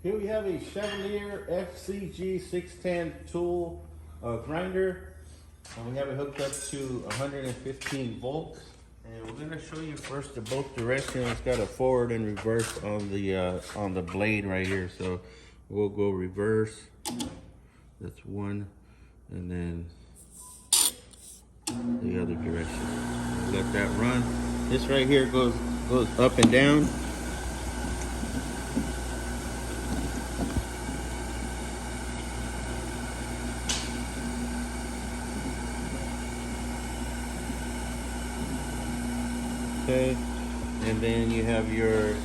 Here we have a Chevalier FCG-610 tool grinder. We have it hooked up to 115 volts. And we're gonna show you first the both directions. It's got a forward and reverse on the blade right here. So we'll go reverse. That's one, and then the other direction. Let that run. This right here goes up and down. Okay, and then you have your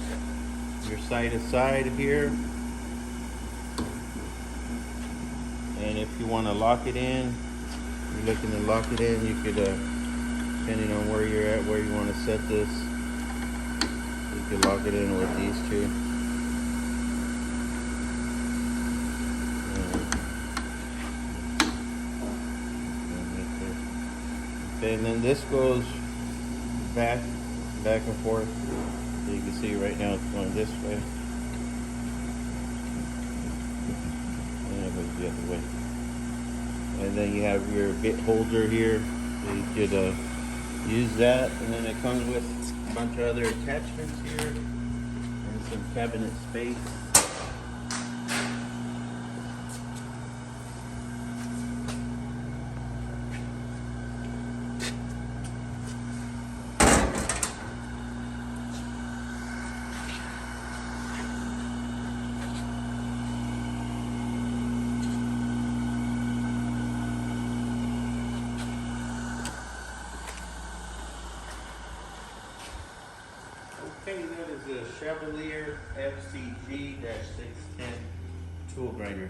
side to side here, and if you want to lock it in, you're looking to lock it in, you could depending on where you're at, where you want to set this, you could lock it in with these two. Okay, and then this goes back and forth. So you can see right now it's going this way. And it goes the other way. And then you have your bit holder here. So you could use that. And then it comes with a bunch of other attachments here. And some cabinet space. Okay, that is a Chevalier FCG-610 tool grinder.